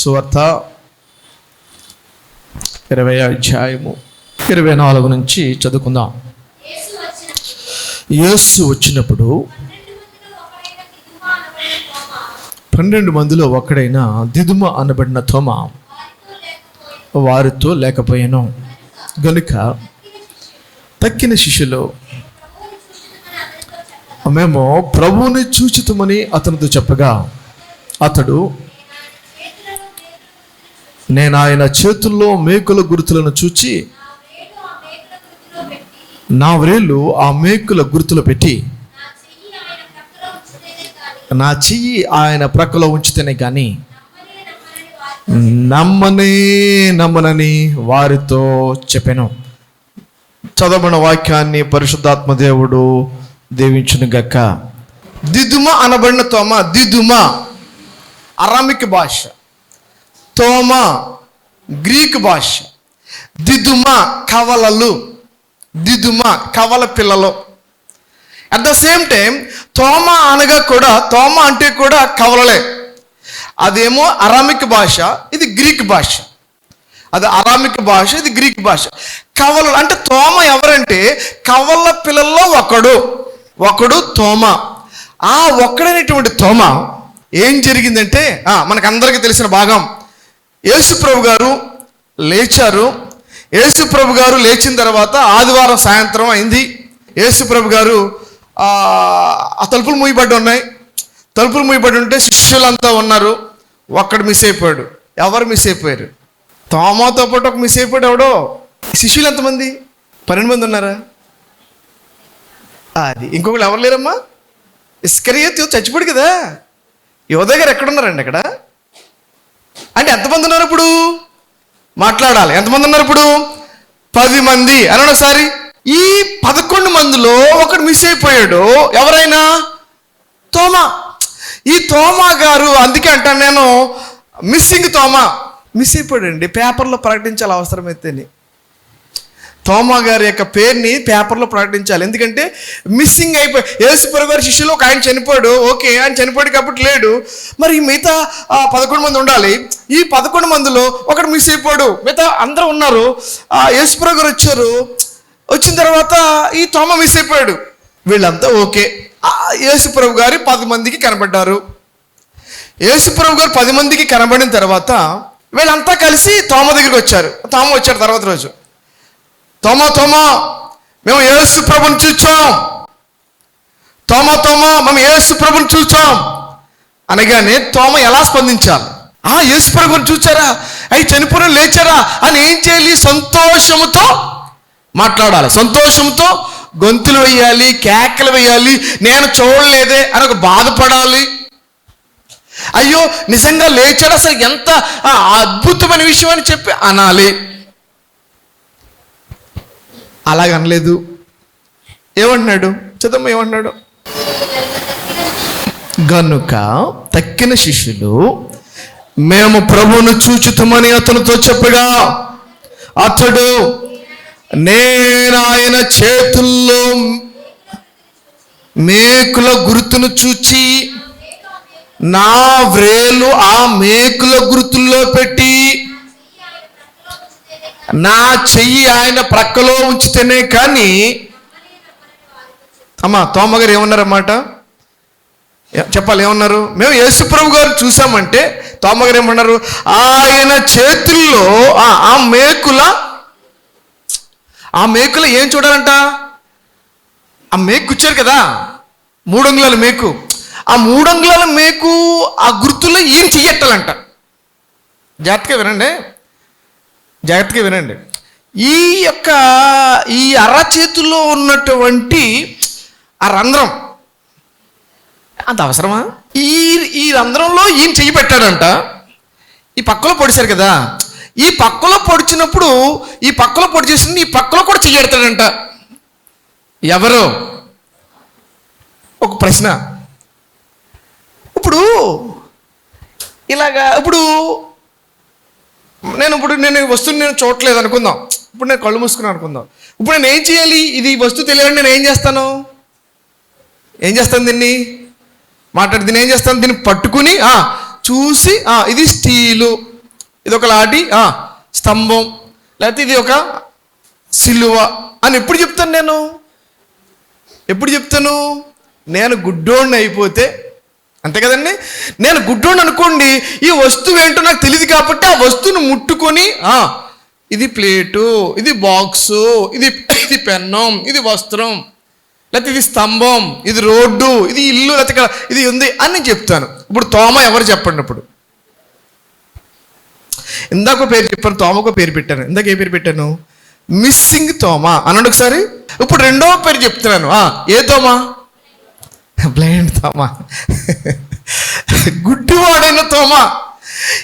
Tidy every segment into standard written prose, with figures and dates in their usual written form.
సువార్త 20వ అధ్యాయము 24 నుంచి చదువుకుందాం. యేసు వచ్చినప్పుడు 12 మందిలో ఒకడైన దిదుమ అనబడిన తోమా వారితో లేకపోయాను గనుక తక్కిన శిష్యులు మేము ప్రభువుని చూచితమని అతనితో చెప్పగా అతడు, నేను ఆయన చేతుల్లో మేకుల గుర్తులను చూచి నా వ్రేళ్ళు ఆ మేకుల గుర్తులు పెట్టి నా చెయ్యి ఆయన ప్రక్కలో ఉంచితేనే కానీ నమ్మనని వారితో చెప్పాను. చదవబడిన వాక్యాన్ని పరిశుద్ధాత్మ దేవుడు దీవించును గక్క. దిదుమ అనబడిన తోమ, దిదుమ అరామిక్ భాష, తోమ గ్రీక్ భాష. దిదుమ కవలలు, దిదుమ కవల పిల్లలు. అట్ ద సేమ్ టైం తోమ అనగా కూడా, తోమ అంటే కూడా కవలలే. అదేమో అరామిక్ భాష, ఇది గ్రీక్ భాష. అది అరామిక్ భాష, ఇది గ్రీక్ భాష. కవలలు అంటే తోమ ఎవరంటే కవల పిల్లల్లో ఒకడు తోమ. ఆ ఒక్కడైనటువంటి తోమ ఏం జరిగిందంటే మనకందరికీ తెలిసిన భాగం. యేసుప్రభు గారు లేచారు. యేసుప్రభు గారు లేచిన తర్వాత ఆదివారం సాయంత్రం అయింది. యేసుప్రభు గారు ఆ తలుపులు మూయబడి ఉన్నాయి. తలుపులు మూయబడి ఉంటే శిష్యులంతా ఉన్నారు. ఒక్కడు మిస్ అయిపోయాడు. ఎవరు మిస్ అయిపోయారు? తోమాతో పాటు ఒక మిస్ అయిపోయాడు. ఎవడో? శిష్యులు ఎంతమంది? 12 మంది ఉన్నారా? అది ఇంకొకళ్ళు ఎవరు లేరమ్మా? ఇస్కరియోతు చచ్చిపోయాడు కదా. యోధ గారు ఎక్కడున్నారండి అక్కడ? అంటే ఎంతమంది ఉన్నారు ఇప్పుడు? మాట్లాడాలి. ఎంతమంది ఉన్నారు ఇప్పుడు? 10 మంది అనండి ఒకసారి. ఈ 11 మందిలో ఒకడు మిస్ అయిపోయాడు. ఎవరైనా? తోమా. ఈ తోమా గారు, అందుకే అంటాను నేను, మిస్సింగ్ తోమా. మిస్ అయిపోయాడండి. పేపర్లో ప్రకటించాలి అవసరమైతేనే. తోమా గారి యొక్క పేరుని పేపర్లో ప్రకటించాలి. ఎందుకంటే మిస్సింగ్ అయిపోయి, యేసుప్రభు గారి శిష్యులు ఒక ఆయన చనిపోయాడు. ఓకే, ఆయన చనిపోయాడు కాబట్టి లేడు. మరి మిగతా 11 మంది ఉండాలి. ఈ 11 మందిలో ఒకడు మిస్ అయిపోయాడు. మిగతా అందరూ ఉన్నారు. యేసుప్రభు గారు వచ్చారు. వచ్చిన తర్వాత ఈ తోమా మిస్ అయిపోయాడు. వీళ్ళంతా ఓకే. యేసుప్రభు గారు 10 మందికి కనబడ్డారు. యేసుప్రభు గారు 10 మందికి కనబడిన తర్వాత వీళ్ళంతా కలిసి తోమా దగ్గరికి వచ్చారు. తోమా వచ్చాడు తర్వాత రోజు. తోమా మేము యేసు ప్రభుని చూచాం. తోమా మేము యేసు ప్రభుని చూచాం అనగానే తోమా ఎలా స్పందించాలి? యేసు ప్రభుని చూచారా, అవి చనిపోయిన లేచారా అని ఏం చేయాలి? సంతోషముతో మాట్లాడాలి. సంతోషంతో గొంతులు వేయాలి, కేకలు వేయాలి. నేను చూడలేదే అని ఒక బాధపడాలి. అయ్యో నిజంగా లేచాడు, అసలు ఎంత అద్భుతమైన విషయం అని చెప్పి అనాలి. అలాగనలేదు. ఏమంటున్నాడు? చదమ్మ, ఏమంటున్నాడు? గనుక తక్కిన శిష్యులు మేము ప్రభువును చూచుతామని అతనితో చెప్పగా అతడు, నేను ఆయన చేతుల్లో మేకుల గుర్తును చూచి నా వ్రేలు ఆ మేకుల గుర్తుల్లో పెట్టి నా చెయ్యి ఆయన ప్రక్కలో ఉంచితేనే కానీ. తోమ గారు ఏమన్నారన్నమాట? చెప్పాలి. ఏమన్నారు? మేము యేసుప్రభు గారు చూసామంటే తోమ గారు ఏమన్నారు? ఆయన చేతుల్లో ఆ మేకుల ఏం చూడాలంట? ఆ మేకు కూర్చారు కదా, 3 అంగుళాల మేకు. ఆ 3 అంగుళాల మేకు ఆ గుర్తుల్లో ఏం చెయ్యట్టాలంట. జాగ్రత్తగా వినండి. ఈ అరచేతుల్లో ఉన్నటువంటి ఆ రంధ్రం అంత అవసరమా? ఈ రంధ్రంలో ఈయన చెయ్యి పెట్టాడంట. ఈ పక్కలో పొడిచారు కదా, ఈ పక్కలో పొడిచినప్పుడు ఈ పక్కలో పొడి చేసిన ఈ పక్కలో కూడా చెయ్యి పెడతాడంట. ఎవరు? ఒక ప్రశ్న. ఇప్పుడు ఇలాగా, ఇప్పుడు నేను వస్తువుని నేను చూడట్లేదు అనుకుందాం. ఇప్పుడు నేను కళ్ళు మూసుకున్నాను అనుకుందాం. ఇప్పుడు నేను ఏం చేయాలి? ఇది వస్తువు తెలియాలని నేను ఏం చేస్తాను? దీన్ని దీన్ని ఏం చేస్తాను? దీన్ని పట్టుకుని చూసి ఇది స్టీలు, ఇది ఒక లాటి స్తంభం, లేకపోతే ఇది ఒక సిలువ అని ఎప్పుడు చెప్తాను నేను గుడ్డోడిని అయిపోతే, అంతే కదండి. నేను గుడ్డోడిని అనుకోండి, ఈ వస్తువు ఏంటో నాకు తెలియదు కాబట్టి ఆ వస్తువును ముట్టుకొని ఇది ప్లేటు, ఇది బాక్సు, ఇది పెన్నం, ఇది వస్త్రం, లేకపోతే ఇది స్తంభం, ఇది రోడ్డు, ఇది ఇల్లు, లేకపోతే ఇది ఉంది అని నేను చెప్తాను. ఇప్పుడు తోమ ఎవరు చెప్పండి. ఇప్పుడు ఇందాక పేరు చెప్పాను, తోమకు పేరు పెట్టాను. ఇందాక ఏ పేరు పెట్టాను? మిస్సింగ్ తోమ అన్నాడు ఒకసారి. ఇప్పుడు రెండవ పేరు చెప్తున్నాను. ఏ తోమ? బ్లైండ్ తోమ, గుడ్డివాడైన తోమ.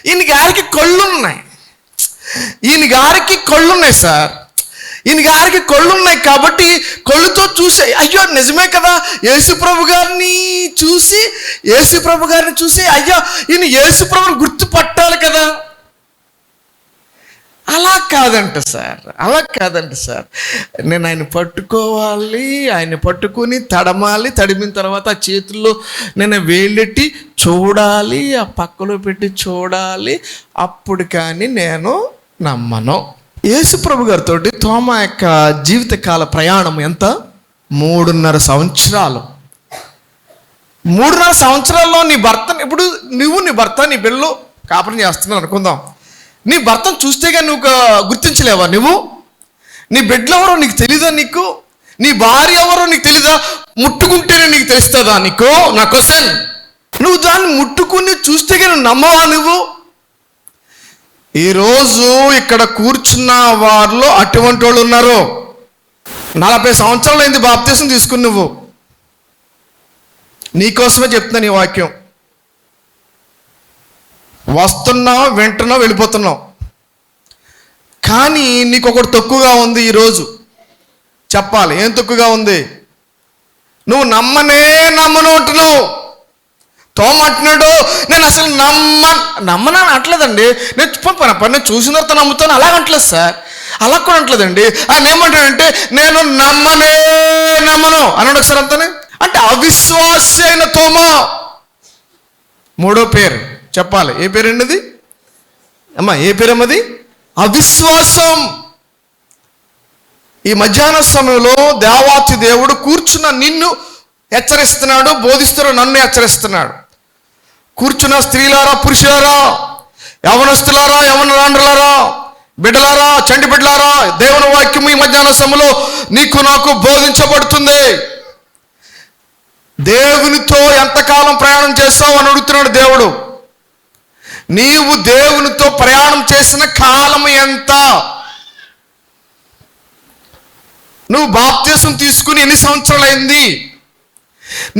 ఈయన గారికి కళ్ళున్నాయి సార్. ఈయన గారికి కళ్ళున్నాయి కాబట్టి కళ్ళుతో చూసి, అయ్యో నిజమే కదా, యేసుప్రభు గారిని చూసి అయ్యో ఈయన యేసుప్రభుని గుర్తుపట్టాలి కదా. అలా కాదంట సార్. నేను ఆయన పట్టుకోవాలి, ఆయన పట్టుకుని తడమాలి, తడిమిన తర్వాత ఆ చేతుల్లో నేను వేలెట్టి చూడాలి, ఆ పక్కలో పెట్టి చూడాలి, అప్పుడు కానీ నేను నమ్మను. యేసుప్రభు గారితో తోమ యొక్క జీవితకాల ప్రయాణం ఎంత? 3.5 సంవత్సరాలు. 3.5 సంవత్సరాల్లో నీ భర్తని, ఇప్పుడు నీ భర్త నీ బిడ్డలు కాపురం చేస్తున్నావు అనుకుందాం. నీ భర్తను చూస్తే కానీ నువ్వు గుర్తించలేవా? నువ్వు నీ బిడ్డలు ఎవరో నీకు తెలీదా? నీకు నీ భార్య ఎవరో నీకు తెలీదా? ముట్టుకుంటేనే నీకు తెలుస్తుందా? నీకు నా క్వశ్చన్. నువ్వు దాన్ని ముట్టుకుని చూస్తే కానీ నమ్మవా నువ్వు? ఈరోజు ఇక్కడ కూర్చున్న వారిలో అటువంటి వాళ్ళు ఉన్నారు. 40 సంవత్సరాలు అయింది బాప్తీసం తీసుకుని. నువ్వు నీకోసమే చెప్తున్నాను ఈ వాక్యం. వస్తున్నావు, వింటున్నావు, వెళ్ళిపోతున్నావు. కానీ నీకు ఒకటి తక్కువగా ఉంది ఈరోజు. చెప్పాలి, ఏం తక్కువగా ఉంది? నువ్వు నమ్మను అంటున్నావు. తోమ అంటున్నాడు, నేను అసలు నమ్మనని అంటలేదండి. నేను చూసిన తర్వాత నమ్ముతాను అలాగ అంటలేదు సార్. అలా కూడా అంటలేదండి. ఆయన ఏమంటాడంటే నేను నమ్మను అన్నాడు ఒకసారి. అంతనే అంటే అవిశ్వాసి అయిన తోమ. మూడో పేరు చెప్పాలి. ఏ పేరండి అది? ఏ పేరమ్మది? అవిశ్వాసం. ఈ మధ్యాహ్న సమయంలో దేవాతి దేవుడు కూర్చున్న నిన్ను హెచ్చరిస్తున్నాడు, బోధిస్తున్నాడు, నన్ను హెచ్చరిస్తున్నాడు. కూర్చున్న స్త్రీలారా, పురుషులారా, యవనస్తులారా, యవనరాండ్రులారా, బిడ్డలారా, చంటి బిడ్డలారా, దేవుని వాక్యం ఈ మధ్యాహ్న సమయంలో నీకు నాకు బోధించబడుతుంది. దేవునితో ఎంతకాలం ప్రయాణం చేస్తావు అని అడుగుతున్నాడు దేవుడు. నీవు దేవునితో ప్రయాణం చేసిన కాలం ఎంత? నువ్వు బాప్తీసం తీసుకుని ఎన్ని సంవత్సరాలు అయింది?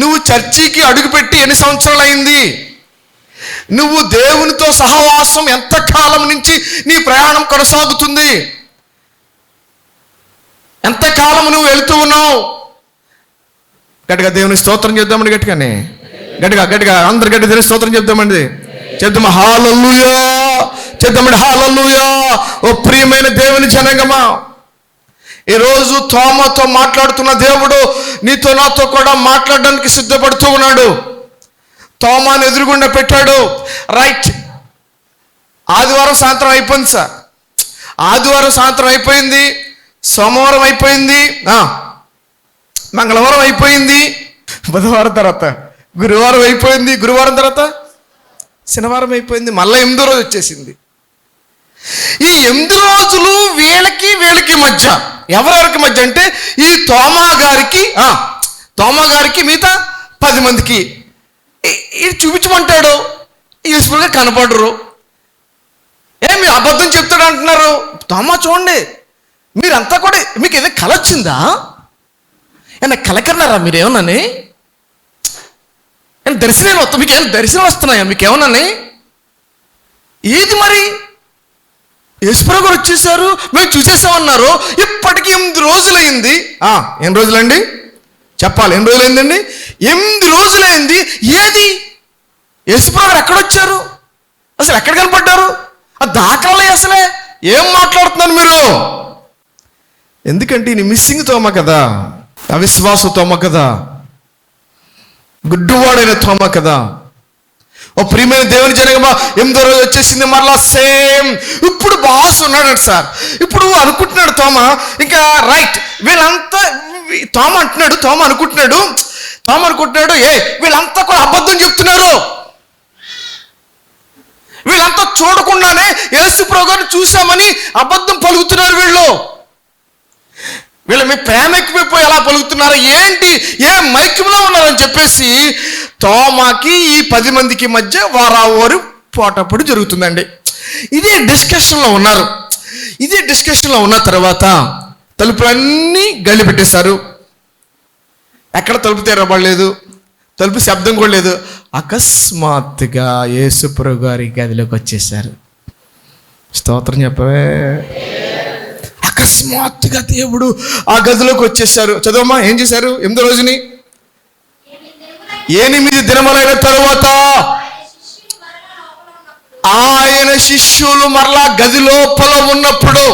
నువ్వు చర్చికి అడుగుపెట్టి ఎన్ని సంవత్సరాలు అయింది? నువ్వు దేవునితో సహవాసం ఎంతకాలం నుంచి నీ ప్రయాణం కొనసాగుతుంది? ఎంతకాలం నువ్వు వెళుతూ ఉన్నావు? గట్టిగా దేవుని స్తోత్రం చేద్దామండి. గట్టిగా అందరు గట్టి దేవుని స్తోత్రం చెప్దామండి. చెప్దామా? హల్లెలూయా చెప్దామండి. హల్లెలూయా. ఓ ప్రియమైన దేవుని జనాంగమా, ఈరోజు తోమతో మాట్లాడుతున్న దేవుడు నీతో నాతో కూడా మాట్లాడడానికి సిద్ధపడుతూ ఉన్నాడు. తోమాను ఎదురుగుండా పెట్టాడు. రైట్, ఆదివారం సాయంత్రం అయిపోయింది సార్. ఆదివారం సాయంత్రం అయిపోయింది, సోమవారం అయిపోయింది, మంగళవారం అయిపోయింది, బుధవారం తర్వాత గురువారం అయిపోయింది, గురువారం తర్వాత శనివారం అయిపోయింది, మళ్ళీ 8వ రోజు వచ్చేసింది. ఈ 8 రోజులు వీళ్ళకి మధ్య, ఎవరెవరికి మధ్య అంటే ఈ తోమా గారికి మిగతా 10 మందికి ఇది చూపించమంటాడు. యేసుగా కనపడరు. ఏమి అబద్ధం చెప్తాడు అంటున్నారు. తోమా చూడండి, మీరంతా కూడా మీకు ఏదో కల వచ్చిందా? ఏమన్నా కలకన్నారా మీరేమన్నాని? దర్శనం వస్తా, మీకు ఏమైనా దర్శనం వస్తున్నాయా మీకేమన్నాని? ఏది మరి? యేసుప్రభు గారు వచ్చేసారు, మేము చూసేసామన్నారు. ఇప్పటికి 8 రోజులైంది. ఎన్ని రోజులండి? చెప్పాలి. ఎన్ని రోజులైందండి? 8 రోజులైంది. ఏది? యేసుప్రభు గారు ఎక్కడొచ్చారు? అసలు ఎక్కడ కనపడ్డారు? ఆ దాఖలే అసలే ఏం మాట్లాడుతున్నారు మీరు? ఎందుకంటే ఈయన మిస్సింగ్ తోమ కదా, అవిశ్వాస తోమ కదా, గుడ్డువాడైన తోమ కదా. ఓ ప్రియమైన దేవుని జనగమా 8వ రోజు వచ్చేసింది, మరలా సేమ్. ఇప్పుడు బాస్ ఉన్నాడు సార్. ఇప్పుడు అనుకుంటున్నాడు తోమా, ఇంకా రైట్ వీళ్ళంతా తోమ అనుకుంటున్నాడు వీళ్ళంతా కూడా అబద్ధం చెప్తున్నారు, వీళ్ళంతా చూడకుండానే యేసు ప్రభు గారిని చూసామని అబద్ధం పలుకుతున్నారు, వీళ్ళ మీ ప్రేమ ఎక్కువైపోయి ఎలా పలుకుతున్నారు, ఏంటి ఏ మైక్యంలో ఉన్నారని చెప్పేసి తోమాకి ఈ 10 మందికి మధ్య వారావారు పోటప్పుడు జరుగుతుందండి. ఇదే డిస్కషన్లో ఉన్న తర్వాత తలుపులన్నీ గల్లి పెట్టేశారు. ఎక్కడ తలుపు తెరవబడలేదు, తలుపు శబ్దం కూడా లేదు. అకస్మాత్తుగా యేసుప్రభు గారి గదిలోకి వచ్చేసారు. స్తోత్రం చెప్పవే. అకస్మాత్తుగా దేవుడు ఆ గదిలోకి వచ్చేసారు. చదవమ్మా, ఏం చేశారు? 8వ రోజుని 8 దినములైన తరువాత ఆయన శిష్యులు మరలా గది లోపల ఉన్నప్పుడు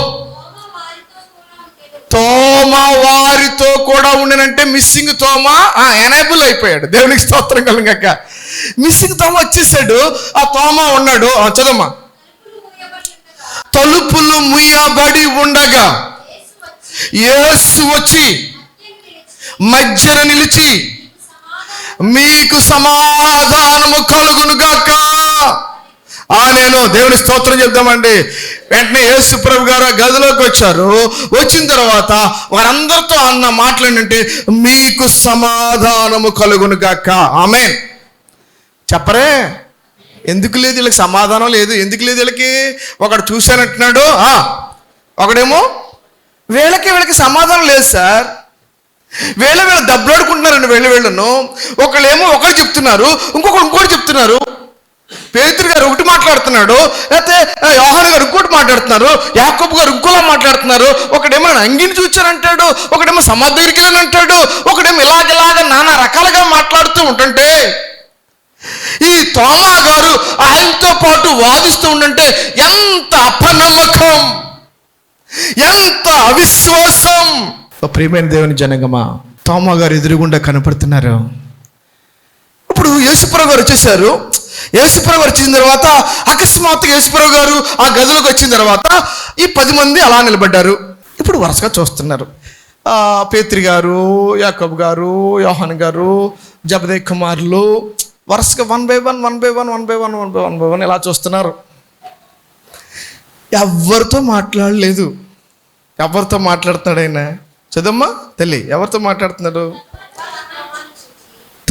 తోమా వారితో కూడా ఉండనంటే మిస్సింగ్ తోమా ఎనేబుల్ అయిపోయాడు. దేవునికి స్తోత్రం కలుగాక. మిస్సింగ్ తోమా వచ్చేసాడు, ఆ తోమా ఉన్నాడు. చదమ్మా. తలుపులు ముయ్యబడి ఉండగా యేసు వచ్చి మధ్యన నిలిచి మీకు సమాధానము కలుగునుగాక నేను. దేవుని స్తోత్రం చెప్దామండి. వెంటనే యేసు ప్రభు గారు గదిలోకి వచ్చారు. వచ్చిన తర్వాత వారందరితో అన్న మాట్లాడంటే మీకు సమాధానము కలుగునుగాక. ఆమేన్ చెప్పరే. ఎందుకు లేదు వీళ్ళకి సమాధానం లేదు? ఎందుకు లేదు వీళ్ళకి? ఒకడు చూశానంటున్నాడు, ఒకడేమో వీళ్ళకి సమాధానం లేదు సార్. వీళ్ళ దెబ్బలాడుకుంటున్నారండి వీళ్ళను. ఒకళ్ళేమో ఒకరు చెప్తున్నారు, ఇంకోటి చెప్తున్నారు. పేతురు గారు ఒకటి మాట్లాడుతున్నాడు, లేకపోతే యోహాను గారు ఇంకోటి మాట్లాడుతున్నారు, యాకోబు గారు ఇంకోలా మాట్లాడుతున్నారు. ఒకడేమో అంగిని చూచానంటాడు, ఒకడేమో సమాధి దగ్గరికి వెళ్ళని అంటాడు, ఒకడేమో ఇలాగ నానా రకాలుగా మాట్లాడుతూ ఉంటుంటే ఈ తోమా గారు ఆయనతో పాటు వాదిస్తూ ఉండంటే ఎంత అపనమ్మకం, ఎంత అవిశ్వాసం. ప్రియమైన దేవుని జనగమా, తోమా గారు ఎదురుగుండా కనపడుతున్నారు. ఇప్పుడు యేసుప్రభు గారు వచ్చేసారు. యేసుప్రభు గారు వచ్చిన తర్వాత అకస్మాత్తుగా యేసుప్రభు గారు ఆ గదిలోకి వచ్చిన తర్వాత ఈ 10 మంది అలా నిలబడ్డారు. ఇప్పుడు వరుసగా చూస్తున్నారు. పేతురు గారు, యాకోబు గారు, యోహాను గారు, జబదయి కుమారులు వరుసగా 1 by 1 ఇలా చూస్తున్నారు. ఎవరితో మాట్లాడలేదు. ఎవరితో మాట్లాడుతున్నాడు ఆయన? చదమ్మా తల్లి, ఎవరితో మాట్లాడుతున్నాడు?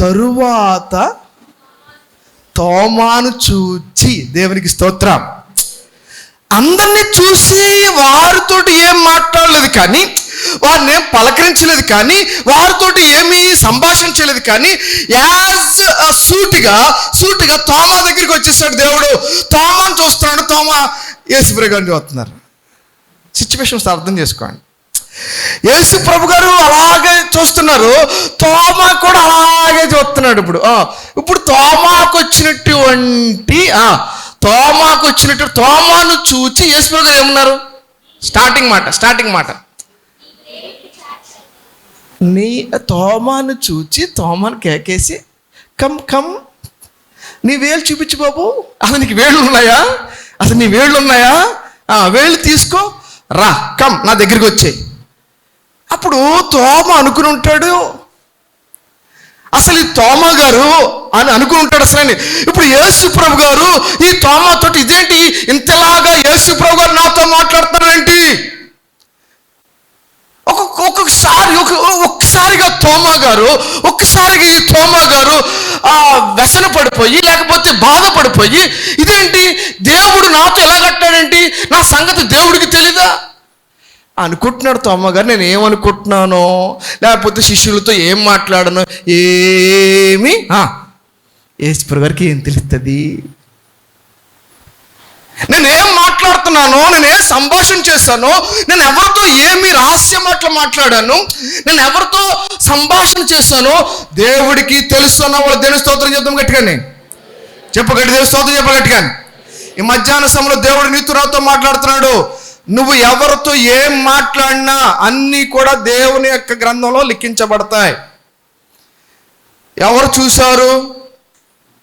తరువాత తోమాను చూచి, దేవునికి స్తోత్రం. అందరినీ చూసి వారితోటి ఏం మాట్లాడలేదు, కానీ వారిని ఏం పలకరించలేదు, కానీ వారితోటి ఏమీ సంభాషించలేదు, కానీ యాజ్ సూటిగా తోమా దగ్గరికి వచ్చేసాడు దేవుడు. తోమాను చూస్తున్నాడు, తోమా యేసుప్రభు గారిని చూస్తున్నారు. సిచ్యువేషన్స్ అర్థం చేసుకోండి. యేసు ప్రభు గారు అలాగే చూస్తున్నారు, తోమా కూడా అలాగే చూస్తున్నాడు. ఇప్పుడు తోమాకు వచ్చినట్టు తోమాను చూచి యేసు ప్రభు గారు ఏమన్నారు? స్టార్టింగ్ మాట నీ తోమాను చూచి తోమాను కేకేసి కమ్ నీ వేలు చూపించు బాబు. అసలు నీకు వేళ్ళు ఉన్నాయా? వేళ్ళు తీసుకో, రా, కమ్ నా దగ్గరికి వచ్చేయి. అప్పుడు తోమ అనుకుని ఉంటాడు, అసలు ఈ తోమా గారు అని అనుకుని ఉంటాడు అసలు. ఇప్పుడు యేసు ప్రభు గారు ఈ తోమాతోటి ఇదేంటి ఇంతలాగా యేసు ప్రభు గారు నాతో మాట్లాడుతున్నారేంటి? ఒక్కసారిగా ఈ తోమా గారు వ్యసన పడిపోయి, లేకపోతే బాధపడిపోయి, ఇదేంటి దేవుడు నాతో ఎలా కట్టాడేంటి, నా సంగతి దేవుడికి తెలీదా అనుకుంటున్నాడు తోమా గారు. నేను ఏమనుకుంటున్నానో, లేకపోతే శిష్యులతో ఏం మాట్లాడను, ఏమి యేసుప్రభు గారికి ఏం తెలుస్తుంది? నేను ఏం మాట్లాడుతున్నానో, నేను ఏం సంభాషణ చేశానో, నేను ఎవరితో ఏమి రహస్య మాటలు మాట్లాడాను, నేను ఎవరితో సంభాషణ చేశానో దేవుడికి తెలుసు అన్న వాళ్ళు దేవుని స్తోత్రం చెప్తాం గట్టిగానే. చెప్పగట్టి దేవుని స్తోత్రం చెప్పగట్టిగాని. ఈ మధ్యాహ్న సమయంలో దేవుడు నీతో నాతో మాట్లాడుతున్నాడు. నువ్వు ఎవరితో ఏం మాట్లాడినా అన్నీ కూడా దేవుని యొక్క గ్రంథంలో లిఖించబడతాయి. ఎవరు చూశారు,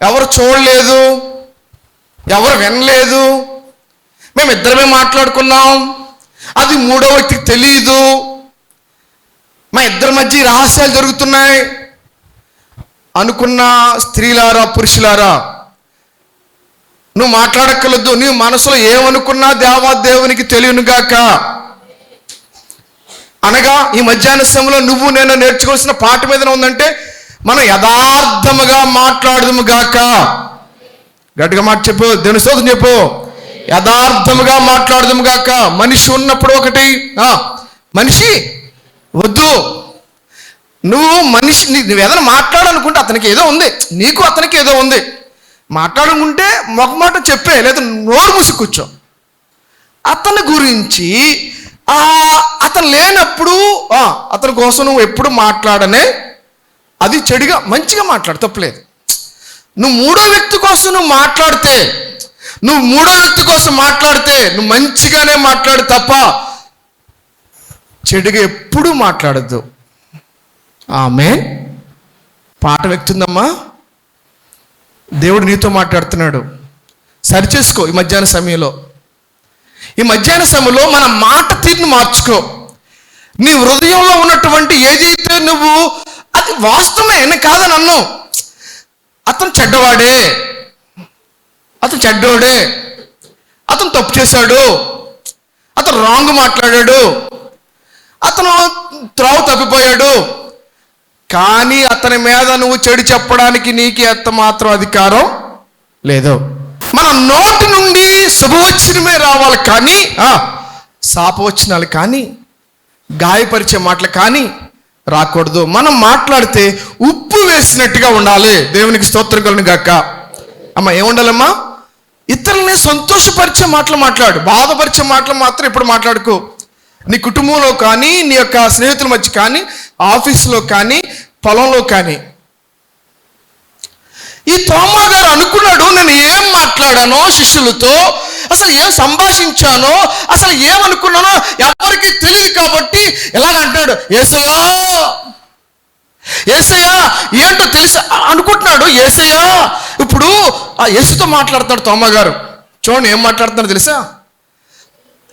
ఎవరు చూడలేదు, ఎవరు వినలేదు, మేమిద్దరమే మాట్లాడుకున్నాం, అది మూడో వ్యక్తికి తెలియదు, మా ఇద్దరి మధ్య రహస్యాలు జరుగుతున్నాయి అనుకున్న స్త్రీలారా, పురుషులారా, నువ్వు మాట్లాడక్కర్లేదు. నీ మనసులో ఏమనుకున్నా దేవునికి తెలియనుగాక. అనగా ఈ మధ్యాహ్న సమయంలో నువ్వు నేను నేర్చుకోవాల్సిన పాట మీద ఉందంటే, మనం యథార్థముగా మాట్లాడదుము గాక. గట్టిగా మాట చెప్పు, దేవుని స్తోత్రం చెప్పు. యథార్థముగా మాట్లాడదుము గాక. మనిషి ఉన్నప్పుడు ఒకటి, మనిషి వద్దు. నువ్వు ఏదైనా మాట్లాడాలనుకుంటే అతనికి ఏదో ఉంది, నీకు అతనికి ఏదో ఉంది. మాట్లాడుకుంటే మొహమాట చెప్పే, లేదా నోరు మూసి కూర్చో. అతని గురించి అతను లేనప్పుడు అతని కోసం నువ్వు ఎప్పుడు మాట్లాడనే, అది చెడుగా, మంచిగా మాట్లాడు, తప్పలేదు. నువ్వు మూడో వ్యక్తి కోసం నువ్వు మాట్లాడితే నువ్వు మంచిగానే మాట్లాడు తప్ప చెడుగా ఎప్పుడూ మాట్లాడద్దు. ఆమేన్. పాట వ్యక్తుందమ్మా, దేవుడు నీతో మాట్లాడుతున్నాడు. సరిచేసుకో. ఈ మధ్యాహ్న సమయంలో మన మాట తీరును మార్చుకో. నీ హృదయంలో ఉన్నటువంటి ఏదైతే నువ్వు, అది వాస్తవమే, నేను కాదని అన్ను. అతను చెడ్డోడే, అతను తప్పు చేశాడు, అతను రాంగ్ మాట్లాడాడు, అతను త్రోవ తప్పిపోయాడు, కానీ అతని మీద నువ్వు చెడు చెప్పడానికి నీకు ఎంత మాత్రం అధికారం లేదు. మన నోటి నుండి శుభవచనమే రావాలి, కానీ శాపవచనాలు కానీ గాయపరిచే మాటలు కానీ రాకూడదు. మనం మాట్లాడితే ఉప్పు వేసినట్టుగా ఉండాలి. దేవునికి స్తోత్రం కలుగును గాక. అమ్మ, ఏముండాలమ్మా? ఇతరులని సంతోషపరిచే మాటలు మాట్లాడు, బాధపరిచే మాటలు మాత్రం ఇప్పుడు మాట్లాడుకో. నీ కుటుంబంలో కానీ, నీ యొక్క స్నేహితుల మధ్య కానీ, ఆఫీసులో కానీ, పొలంలో కానీ. ఈ తోమా గారు అనుకున్నాడు, నేను ఏం మాట్లాడానో శిష్యులతో, అసలు ఏం సంభాషించానో, అసలు ఏమనుకున్నానో ఎవరికి తెలియదు కాబట్టి ఎలాగంటాడు, యేసయ్యా ఏంటో తెలుసా అనుకుంటున్నాడు. యేసయ్యా, ఇప్పుడు ఆ యేసుతో మాట్లాడుతాడు తోమా గారు. చూడండి ఏం మాట్లాడుతున్నాడు తెలుసా?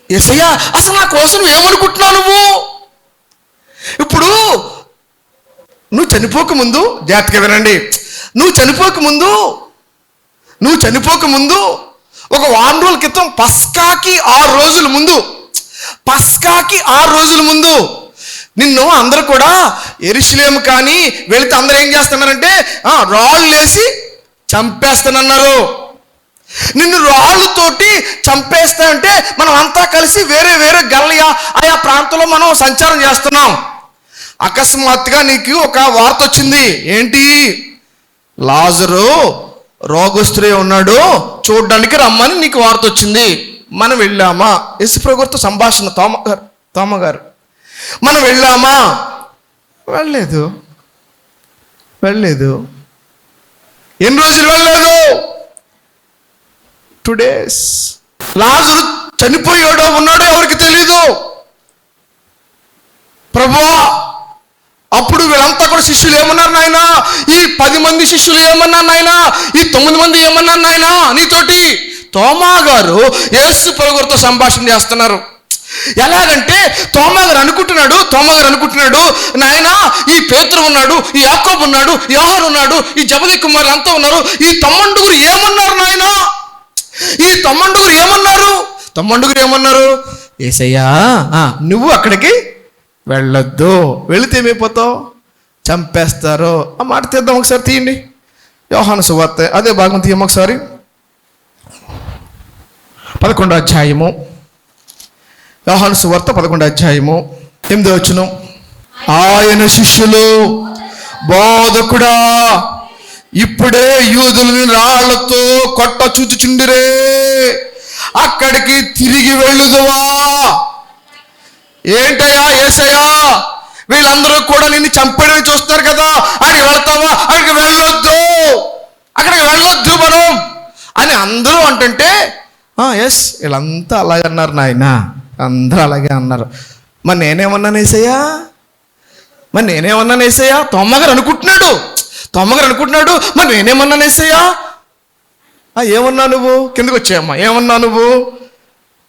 యేసయ్యా, అసలు నా కోసం ఏమనుకుంటున్నావు నువ్వు? ఇప్పుడు నువ్వు చనిపోకముందు, జాగ్రత్తగా వినండి, నువ్వు చనిపోకముందు ఒక 1 రోజుల క్రితం పస్కాకి 6 రోజుల ముందు నిన్ను అందరూ కూడా యెరూషలేము కానీ వెళితే అందరూ ఏం చేస్తున్నారంటే రాళ్ళు వేసి చంపేస్తానన్నారు. నిన్ను రాళ్ళతోటి చంపేస్తానంటే మనం అంతా కలిసి వేరే వేరే గల్లయ ఆయా ప్రాంతంలో మనం సంచారం చేస్తున్నాం. అకస్మాత్తుగా నీకు ఒక వార్త వచ్చింది. ఏంటి? లాజరు రోగస్తుడే ఉన్నాడు, చూడడానికి రమ్మని నీకు వార్త వచ్చింది. మనం వెళ్ళామా? యేసుప్రభు గారితో సంభాషణ. తోమ గారు మనం వెళ్ళామా? వెళ్ళలేదు. ఎన్ని రోజులు వెళ్ళలేదు? 2 days. లాజరు చనిపోయాడో ఉన్నాడో ఎవరికి తెలీదు. ప్రభువా, అప్పుడు వీళ్ళంతా కూడా శిష్యులు ఏమన్నారు నాయన? ఈ 10 మంది శిష్యులు ఏమన్నారు నాయన? ఈ 9 మంది ఏమన్నారు నాయన నీతోటి? తోమా గారు యేసు ప్రభువుతో సంభాషణ చేస్తున్నారు. ఎలాగంటే తోమా గారు అనుకుంటున్నాడు, నాయన ఈ పేతురు ఉన్నాడు, ఈ యాకోబు ఉన్నాడు, ఈ యోహాను ఉన్నాడు, ఈ జబదీ కుమారులు అంతా ఉన్నారు. ఈ తమ్మండుగురు ఏమన్నారు నాయన? తమ్మండుగురు ఏమన్నారు? యేసయ్యా, నువ్వు అక్కడికి వెళ్ళొద్దు, వెళితే ఏమైపోతావు? చంపేస్తారు. ఆ మాట తీద్దాం ఒకసారి, తీయండి. యోహాను సువార్త అదే భాగం తీయమ్మ ఒకసారి. 11వ అధ్యాయము, యోహాను సువార్త 11వ అధ్యాయము 8వ వచనం. ఆయన శిష్యులు, బోధకుడా, ఇప్పుడే యూదులని రాళ్లతో కొట్ట చూచుచుండిరే, అక్కడికి తిరిగి వెళ్ళుదువా? ఏంటయ్యా యేసయ్యా, వీళ్ళందరూ కూడా నిన్ను చంపేయడానికి చూస్తున్నారు కదా, అని వెళ్తావా? అక్కడికి వెళ్ళొద్దు మనం అని అందరూ అంటుంటే, ఎస్ వీళ్ళంతా అలాగే అన్నారు నాయన, అందరూ అలాగే అన్నారు. మరి నేనేమన్నాను యేసయ్యా? తోమా గారు అనుకుంటున్నాడు. తోమగారు అనుకుంటున్నాడు, మరి నేనేమన్నాను యేసయ్యా? ఏమన్నా నువ్వు? కిందకు వచ్చాయమ్మా, ఏమన్నా నువ్వు?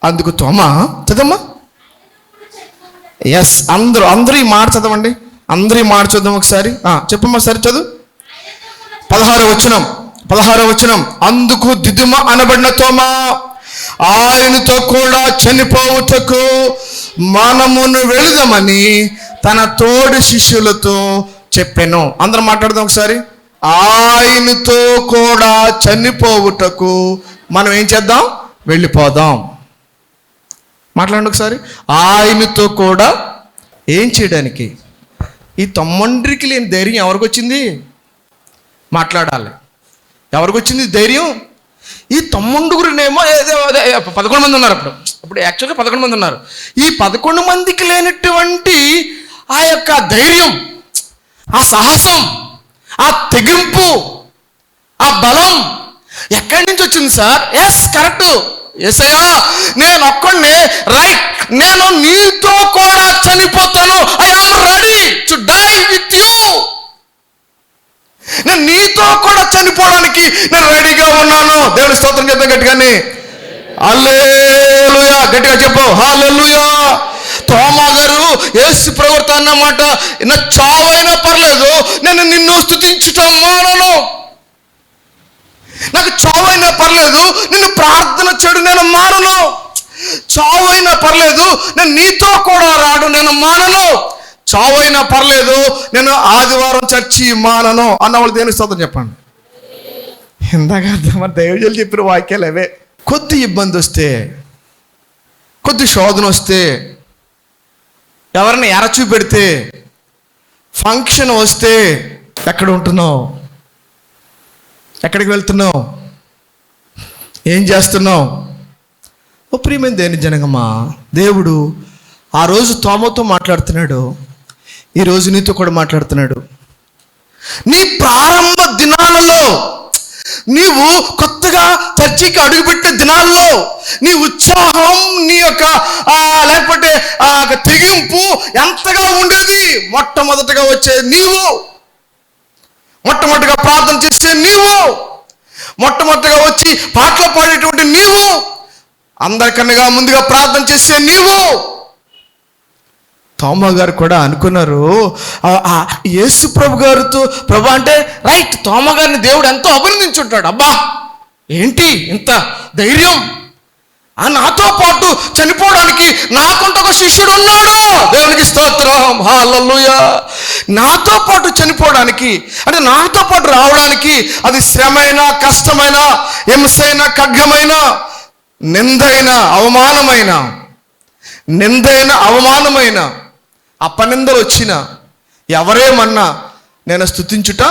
అందుకు తోమా, చదమ్మా. ఎస్, అందరూ ఈ మాట చదవండి, అందరూ ఈ మాట చూద్దాం ఒకసారి. చెప్పమ్మా, సరే చదువు. 16వ వచనం. అందుకు దిదుమ అనబడిన తోమా ఆయనతో కూడా చనిపోవుటకు మనమును వెళుదామని తన తోడి శిష్యులతో చెప్పాను. అందరం మాట్లాడదాం ఒకసారి. ఆయనతో కూడా చనిపోవుటకు మనం ఏం చేద్దాం? వెళ్ళిపోదాం. మాట్లాడండి ఒకసారి. ఆయనతో కూడా ఏం చేయడానికి? ఈ తమ్మండ్రికి లేని ధైర్యం ఎవరికి వచ్చింది? మాట్లాడాలి. ఎవరికి వచ్చింది ధైర్యం? ఈ తమ్ముండుగురినేమో 11 మంది ఉన్నారు. అప్పుడు యాక్చువల్గా 11 మంది ఉన్నారు. ఈ 11 మందికి లేనటువంటి ఆ యొక్క ధైర్యం, ఆ సాహసం, ఆ తెగింపు, ఆ బలం ఎక్కడి నుంచి వచ్చింది సార్? Yes, correct. యేసయ్యా, నేను ఒక్కడినే, రైట్, నేను నీతో కూడా చనిపోతాను. I am ready to die with you. నేను నీతో కూడా చనిపోవడానికి నేను రెడీగా ఉన్నాను. దేవుని స్తోత్రం చేద్దాం గట్టిగానే. హల్లెలూయా, గట్టిగా చెప్పు హల్లెలూయా. తోమా గారు యేసు ప్రవర్తన అన్నమాట, నా చావైనా పర్లేదు, నేను నిన్ను స్తుతించుట మానను. నాకు చావైనా పర్లేదు, నిన్ను ప్రార్థన చెడు నేను మానను. చావైనా పర్లేదు, నేను నీతో కూడా రాడు నేను మానను. చావైనా పర్లేదు, నేను ఆదివారం చర్చి మానను అన్నవాళ్ళు దేవుని స్తోత్రం చెప్పండి. ఇందాక మన దైవజనులు చెప్పిన వాక్యాలు అవే. కొద్ది ఇబ్బంది వస్తే, కొద్ది శోధన వస్తే, ఎవరిని ఎరచూ పెడితే, ఫంక్షన్ వస్తే ఎక్కడ ఉంటున్నావు? ఎక్కడికి వెళ్తున్నావు? ఏం చేస్తున్నావు? ఓ ప్రియమైన దేని జనగమా, దేవుడు ఆ రోజు తోమతో మాట్లాడుతున్నాడు, ఈరోజు నీతో కూడా మాట్లాడుతున్నాడు. నీ ప్రారంభ దినాలలో, నీవు కొత్తగా చర్చికి అడుగుపెట్టే దినాల్లో నీ ఉత్సాహం, నీ యొక్క లేకపోతే తెగింపు ఎంతగా ఉండేది? మొట్టమొదటిగా వచ్చేది నీవు, మొట్టమొదటిగా ప్రార్థన చేసే నీవు, మొట్టమొదటిగా వచ్చి పాటలు పాడేటువంటి నీవు, అందరికన్నా ముందుగా ప్రార్థన చేసే నీవు. తోమా గారు కూడా అనుకున్నారు, యేసు ప్రభు గారితో, ప్రభు అంటే రైట్, తోమా గారిని దేవుడు ఎంతో అభినందించుంటాడు. అబ్బా ఏంటి ఇంత ధైర్యం, నాతో పాటు చనిపోవడానికి నాకుంట ఒక శిష్యుడు ఉన్నాడు. దేవునికి స్తోత్రం, హల్లెలూయా. నాతో పాటు చనిపోవడానికి, అంటే నాతో పాటు రావడానికి, అది శ్రమైన, కష్టమైన, హింసైన, ఖడ్గమైన, నిందైన, అవమానమైన, అపనిందలు వచ్చిన, ఎవరేమన్నా నేను స్తుతించుట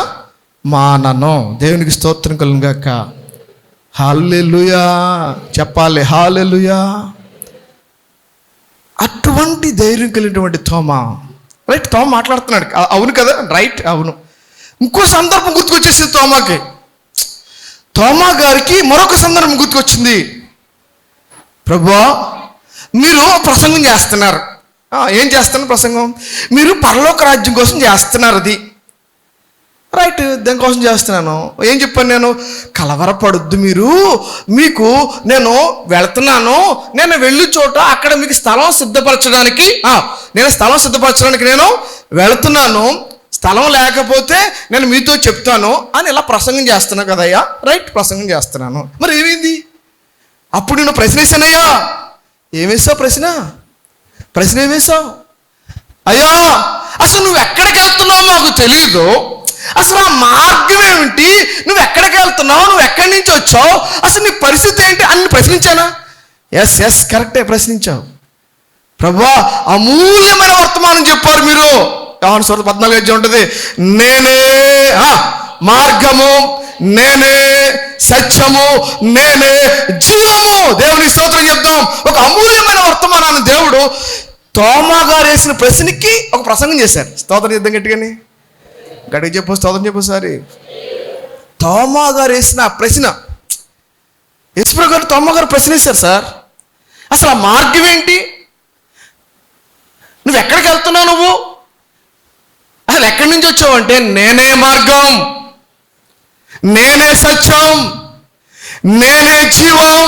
మానను. దేవునికి స్తోత్రం కలుగును గాక. హల్లెలూయా చెప్పాలి, హల్లెలూయా. అటువంటి ధైర్యం కలిగినటువంటి తోమా, రైట్, తోమా మాట్లాడుతున్నాడు. అవును కదా, రైట్, అవును. ఇంకో సందర్భం గుర్తుకొచ్చేసింది తోమాకి. తోమా గారికి మరొక సందర్భం గుర్తుకొచ్చింది. ప్రభువా, మీరు ప్రసంగం చేస్తున్నారు. ఏం చేస్తున్నారు ప్రసంగం? మీరు పరలోక రాజ్యం కోసం చేస్తున్నారు. అది రైట్, దానికోసం చేస్తున్నాను. ఏం చెప్పాను నేను? కలవరపడొద్దు మీరు, మీకు నేను వెళ్తున్నాను, నేను వెళ్ళి చోట అక్కడ మీకు స్థలం సిద్ధపరచడానికి, నేను వెళుతున్నాను, స్థలం లేకపోతే నేను మీతో చెప్తాను అని ఇలా ప్రసంగం చేస్తున్నా కదయ్యా. రైట్, ప్రసంగం చేస్తున్నాను. మరి ఏమైంది? అప్పుడు నేను ప్రశ్న వేసానయ్యా. ఏమేసావు ప్రశ్న ఏమేసావు? అయ్యా, అసలు నువ్వు ఎక్కడికి వెళ్తున్నావు మాకు తెలీదు, అసలు ఆ మార్గం ఏమిటి, నువ్వు ఎక్కడికి వెళ్తున్నావు, నువ్వు ఎక్కడి నుంచి వచ్చావు, అసలు నీ పరిస్థితి ఏంటి అని ప్రశ్నించానా? ఎస్ కరెక్టే, ప్రశ్నించావు. ప్రభువా, అమూల్యమైన వర్తమానం చెప్పారు మీరు. యోహాను సువార్త 14 ఉంటుంది. నేనే మార్గము, నేనే సత్యము, నేనే జీవము. దేవుని స్తోత్రం చెప్దాం. ఒక అమూల్యమైన వర్తమానాన్ని దేవుడు తోమా గారు వేసిన ప్రశ్నకి ఒక ప్రసంగం చేశారు. స్తోత్రం చేద్దాం గట్టిగాని, గట్టిగా చెప్పు, స్తోత్రం చెప్పు సారి. తోమా గారు వేసిన ఆ ప్రశ్న, యేసు గారు తోమా గారు ప్రశ్న వేశారు. సార్, అసలు ఆ మార్గం ఏంటి, నువ్వు ఎక్కడికి వెళ్తున్నావు, నువ్వు అసలు ఎక్కడి నుంచి వచ్చావు అంటే, నేనే మార్గం, నేనే సత్యం, నేనే జీవం,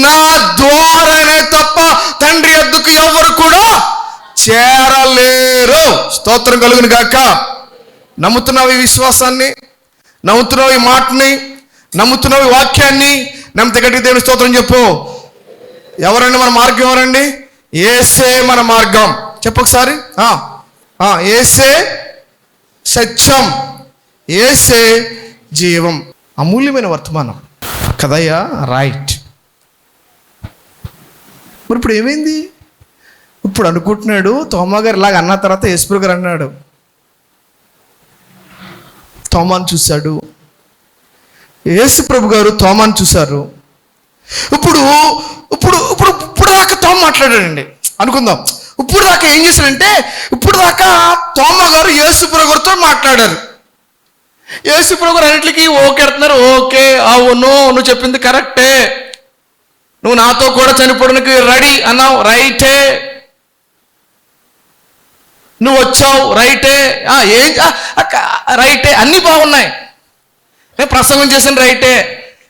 నా ద్వారానే తప్ప తండ్రి యొద్దకు ఎవరు కూడా చేరలేరు. స్తోత్రం కలుగును గాక. నమ్ముతున్నావు ఈ విశ్వాసాన్ని? నమ్ముతున్నావు ఈ మాటని? నమ్ముతున్నావు ఈ వాక్యాన్ని? నమ్మితే గట్టిగా దేవుని స్తోత్రం చెప్పు. ఎవరండి మన మార్గం? ఎవరండి? యేసే మన మార్గం. చెప్పు ఒకసారి. యేసే సత్యం, యేసే జీవం. అమూల్యమైన వర్తమానం కదయ్యా. రైట్. మరి ఇప్పుడు ఏమైంది? ఇప్పుడు అనుకుంటున్నాడు తోమా గారు ఇలాగ అన్న తర్వాత యేసుప్రభు గారు అన్నాడు. తోమాను చూశాడు, యేసుప్రభు గారు తోమాను చూశారు. ఇప్పుడు ఇప్పుడు ఇప్పుడు ఇప్పుడు దాకా తోమ మాట్లాడాడండి అనుకుందాం. ఇప్పుడు దాకా ఏం చేశాడంటే, ఇప్పుడు దాకా తోమా గారు యేసుప్రభు గారితో మాట్లాడారు. యేసుప్రభు గారు అన్నిటికీ ఓకే అంటున్నారు. ఓకే, అవును, నువ్వు చెప్పింది కరెక్టే, నువ్వు నాతో కూడా చనిపోవడానికి రెడీ అన్నావు, రైటే, నువ్వు వచ్చావు, రైటే, ఏం రైటే, అన్నీ బాగున్నాయి, నేను ప్రసంగం చేసిన రైటే.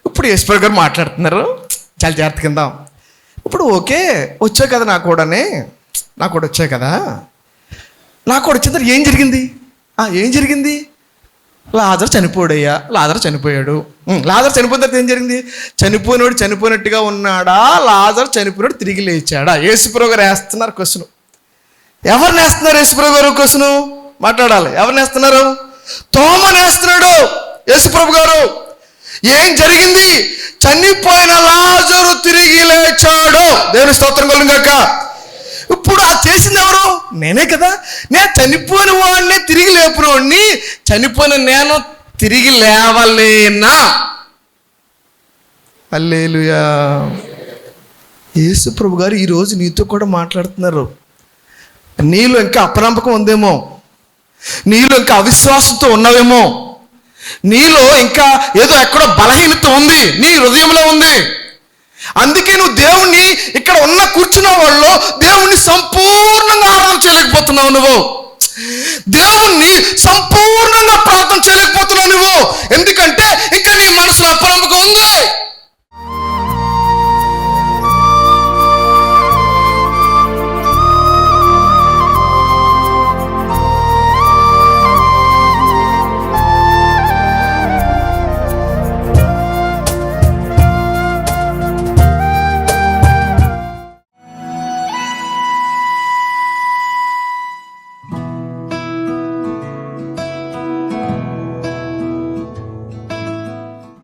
ఇప్పుడు యేసుప్రభు గారు మాట్లాడుతున్నారు. చాలా జాగ్రత్త కింద. ఇప్పుడు ఓకే, వచ్చావు కదా, నాకు కూడా వచ్చావు కదా, నాకు కూడా వచ్చిన తర్వాత ఏం జరిగింది? ఏం జరిగింది? లాజరు చనిపోయాడయ్యా. లాజరు చనిపోయాడు. లాజరు చనిపోయిన తర్వాత ఏం జరిగింది? చనిపోయినోడు చనిపోయినట్టుగా ఉన్నాడా, లాజరు చనిపోయినోడు తిరిగి లేచాడా? యేసుప్రభు గారు వేస్తున్నారు క్వశ్చన్. ఎవరిని వేస్తున్నారు? యేసుప్రభు గారు క్వశ్చన్ మాట్లాడాలి. ఎవరిని వేస్తున్నారు? తోమని వేస్తున్నాడు యేసుప్రభు గారు. ఏం జరిగింది? చనిపోయిన లాజరు తిరిగి లేచాడు. దేవుని స్తోత్రం కలుగును గాక. ఇప్పుడు అది చేసింది ఎవరు? నేనే కదా. నేను చనిపోయిన వాడిని తిరిగి లేపిన వాడిని, చనిపోయిన నేను తిరిగి లేవలేనా? హల్లెలూయా. యేసుప్రభు గారు ఈరోజు నీతో కూడా మాట్లాడుతున్నారు. నీలో ఇంకా అపనమ్మకం ఉందేమో, నీలో ఇంకా అవిశ్వాసంతో ఉన్నావేమో, నీలో ఇంకా ఏదో ఎక్కడో బలహీనత ఉంది, నీ హృదయంలో ఉంది. అందుకే నువ్వు దేవుణ్ణి ఇక్కడ ఉన్న కూర్చున్న వాళ్ళు దేవుణ్ణి సంపూర్ణంగా ఆరాధన చేయలేకపోతున్నావు. నువ్వు దేవుణ్ణి